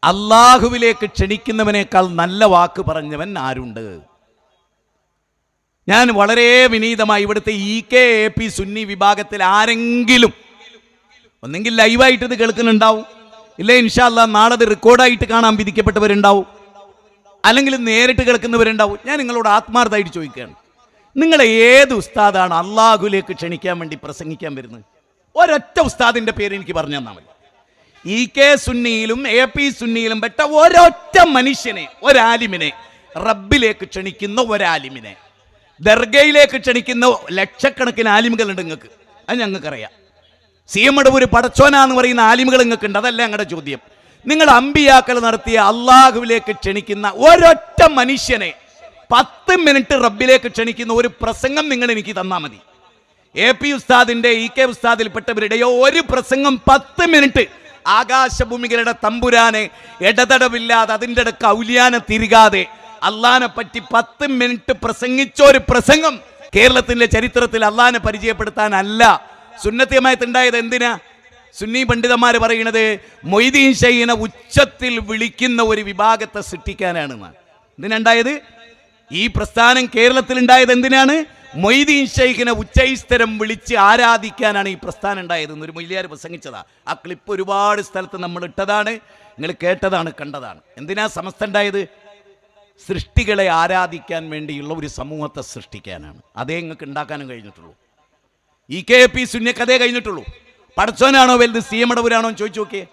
അള്ളാഹുവിലേക്ക് ക്ഷണിക്കുന്നവനേക്കാൾ നല്ല വാക്ക് പറഞ്ഞവൻ ആരുണ്ട്? ഞാൻ വളരെ വിനീതമായി ഇവിടുത്തെ EKAP സുന്നി വിഭാഗത്തിൽ ആരെങ്കിലും ഒന്നെങ്കിൽ ലൈവായിട്ട് ഇത് കേൾക്കുന്നുണ്ടാവും, ഇല്ലേ ഇൻഷാ അല്ലാ നാളെ അത് റെക്കോർഡായിട്ട് കാണാൻ വിധിക്കപ്പെട്ടവരുണ്ടാവും, അല്ലെങ്കിൽ നേരിട്ട് കേൾക്കുന്നവരുണ്ടാവും. ഞാൻ നിങ്ങളോട് ആത്മാർത്ഥമായിട്ട് ചോദിക്കുകയാണ്, നിങ്ങളെ ഏത് ഉസ്താദാണ് അള്ളാഹുലേക്ക് ക്ഷണിക്കാൻ വേണ്ടി പ്രസംഗിക്കാൻ വരുന്നത്? ഒരൊറ്റ ഉസ്താദിൻ്റെ പേര് എനിക്ക് പറഞ്ഞു തന്നാൽ മതി. EK സുന്നിയിലും AP സുന്നിയിലും പെട്ട ഒരൊറ്റ മനുഷ്യനെ, ഒരാലിമിനെ, റബ്ബിലേക്ക് ക്ഷണിക്കുന്ന ഒരാലിമിനെ, ദർഗയിലേക്ക് ക്ഷണിക്കുന്ന ലക്ഷക്കണക്കിന് ആലിമുകളുണ്ട് നിങ്ങൾക്ക്, അത് ഞങ്ങൾക്കറിയാം. CM അടവൂർ പടച്ചോനാന്ന് പറയുന്ന ആലിമുകൾ നിങ്ങൾക്കുണ്ട്, അതല്ല ഞങ്ങളുടെ ചോദ്യം. നിങ്ങൾ അമ്പിയാക്കൾ നടത്തിയ അള്ളാഹുവിലേക്ക് ക്ഷണിക്കുന്ന ഒരൊറ്റ മനുഷ്യനെ 10 മിനിറ്റ് റബ്ബിലേക്ക് ക്ഷണിക്കുന്ന ഒരു പ്രസംഗം നിങ്ങൾ എനിക്ക് തന്നാൽ മതി. AP ഉസ്താദിന്റെ EK ഉസ്താദിൽപ്പെട്ടവരുടെയോ ഒരു പ്രസംഗം 10 മിനിറ്റ് ആകാശഭൂമികളുടെ തമ്പുരാനെ ഇടതടവില്ലാതെ അതിൻ്റെ ഇടക്ക് ഔലിയാനെ തിരികാതെ അള്ളാനെ പറ്റി 10 മിനിറ്റ് പ്രസംഗിച്ച ഒരു പ്രസംഗം കേരളത്തിന്റെ ചരിത്രത്തിൽ അള്ളാനെ പരിചയപ്പെടുത്താനല്ല. സുന്നത്തി ജമാഅത്ത് ഉണ്ടായത് എന്തിനാ? സുന്നി പണ്ഡിതന്മാർ പറയുന്നത് മൊയ്തീൻ ഷൈഖിനെ ഉച്ചത്തിൽ വിളിക്കുന്ന ഒരു വിഭാഗത്തെ സൃഷ്ടിക്കാനാണെന്ന്. എന്തിനുണ്ടായത്? ഈ പ്രസ്ഥാനം കേരളത്തിൽ ഉണ്ടായത് എന്തിനാണ്? മൊയ്തീൻ ഷൈഖിനെ ഉച്ചൈസ്തരം വിളിച്ച് ആരാധിക്കാനാണ് ഈ പ്രസ്ഥാനം ഉണ്ടായതെന്ന് ഒരു മൊയ്ലിയാർ പ്രസംഗിച്ചതാ. ആ ക്ലിപ്പ് ഒരുപാട് സ്ഥലത്ത് നമ്മൾ ഇട്ടതാണ്, നിങ്ങൾ കേട്ടതാണ്, കണ്ടതാണ്. എന്തിനാ സമസ്ത ഉണ്ടായത്? സൃഷ്ടികളെ ആരാധിക്കാൻ വേണ്ടിയുള്ള ഒരു സമൂഹത്തെ സൃഷ്ടിക്കാനാണ്. അതേ നിങ്ങൾക്ക് ഉണ്ടാക്കാനും കഴിഞ്ഞിട്ടുള്ളൂ. EKAP സുന്നിക്ക് അതേ കഴിഞ്ഞിട്ടുള്ളൂ. പടച്ചോനാണോ വലുത്, CM അടവൂരാണോ എന്ന് ചോദിച്ചു നോക്കിയേ.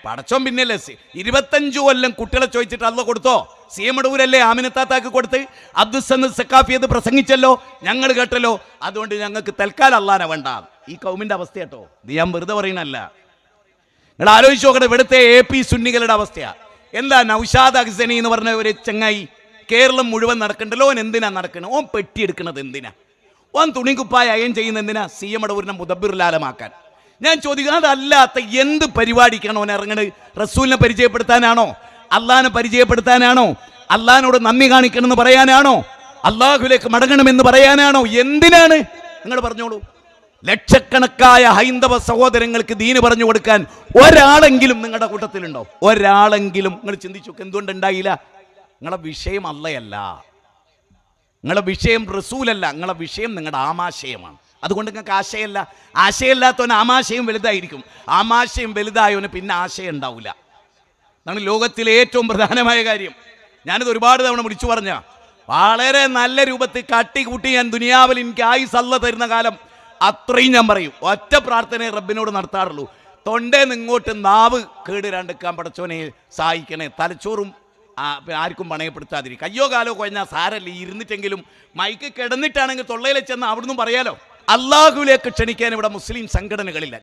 പടച്ചോൻ പിന്നല്ലേ 25 കൊല്ലം കുട്ടികളെ ചോദിച്ചിട്ട് അല്ല കൊടുത്തോ? CM അടവൂരല്ലേ ആമിനത്താത്താക്ക് കൊടുത്ത്? അബ്ദുസ്സമദ് സഖാഫി അത് പ്രസംഗിച്ചല്ലോ, ഞങ്ങൾ കേട്ടല്ലോ. അതുകൊണ്ട് ഞങ്ങൾക്ക് തൽക്കാലം അള്ളാനെ വേണ്ട. ഈ കൗമിൻ്റെ അവസ്ഥ കേട്ടോ, ഇത് ഞാൻ വെറുതെ പറയുന്നല്ല. നിങ്ങൾ ആലോചിച്ച് നോക്കട്ടെ, ഇവിടുത്തെ AP സുന്നികളുടെ അവസ്ഥയാ എന്താ? നൗഷാദ് അഹ്സനി എന്ന് പറഞ്ഞ ഒരു ചങ്ങായി കേരളം മുഴുവൻ നടക്കണ്ടല്ലോ. ഓൻ എന്തിനാ നടക്കുന്നത്? ഓൻ പെട്ടിയെടുക്കുന്നത് എന്തിനാ? ഓൻ തുണിക്കുപ്പായ അയൻ ചെയ്യുന്ന എന്തിനാ? CM അടവൂരിനെ മുദബ്ബിറുലാലമാക്കാൻ. ഞാൻ ചോദിക്കുന്നത് അതല്ലാത്ത എന്ത് പരിപാടിക്കാണ് ഓൻ ഇറങ്ങണത്? റസൂലിനെ പരിചയപ്പെടുത്താനാണോ? അള്ളാഹിനെ പരിചയപ്പെടുത്താനാണോ? അള്ളാഹിനോട് നന്ദി കാണിക്കണമെന്ന് പറയാനാണോ? അള്ളാഹുലേക്ക് മടങ്ങണമെന്ന് പറയാനാണോ? എന്തിനാണ്? നിങ്ങൾ പറഞ്ഞോളൂ. ലക്ഷക്കണക്കായ ഹൈന്ദവ സഹോദരങ്ങൾക്ക് ദീന് പറഞ്ഞു കൊടുക്കാൻ ഒരാളെങ്കിലും നിങ്ങളുടെ കൂട്ടത്തിലുണ്ടോ? ഒരാളെങ്കിലും? നിങ്ങൾ ചിന്തിച്ചു എന്തുകൊണ്ടുണ്ടായില്ല? നിങ്ങളെ വിഷയം അള്ളയല്ല, നിങ്ങളെ വിഷയം റസൂലല്ല, നിങ്ങളെ വിഷയം നിങ്ങളുടെ ആമാശയമാണ്. അതുകൊണ്ട് നിങ്ങൾക്ക് ആശയമല്ല. ആശയമില്ലാത്തവന് ആമാശയം വലുതായിരിക്കും. ആമാശയം വലുതായവന് പിന്നെ ആശയം ഉണ്ടാവില്ല. അതാണ് ലോകത്തിലെ ഏറ്റവും പ്രധാനമായ കാര്യം. ഞാനിത് ഒരുപാട് തവണ വിളിച്ചു പറഞ്ഞ, വളരെ നല്ല രൂപത്തിൽ കാട്ടിക്കൂട്ടി ഞാൻ ദുനിയാവിൽ എനിക്ക് ആയുസ് അല്ല തരുന്ന കാലം അത്രയും ഞാൻ പറയും. ഒറ്റ പ്രാർത്ഥനയെ റബ്ബിനോട് നടത്താറുള്ളൂ. തൊണ്ടേന്ന് ഇങ്ങോട്ട് നാവ് കേടുരാണ്ടിക്കാൻ പടച്ചോനെ സഹായിക്കണേ. തലച്ചോറും ആർക്കും പണയപ്പെടുത്താതിരിക്കും. കയ്യോ കാലോ കൊഞ്ഞാൽ സാരല്ല, ഇരുന്നിട്ടെങ്കിലും മൈക്ക് കിടന്നിട്ടാണെങ്കിൽ തൊള്ളയിൽ ചെന്ന് അവിടുന്ന് പറയാലോ. അള്ളാഹുവിലേക്ക് ക്ഷണിക്കാൻ ഇവിടെ മുസ്ലിം സംഘടനകളില്ല.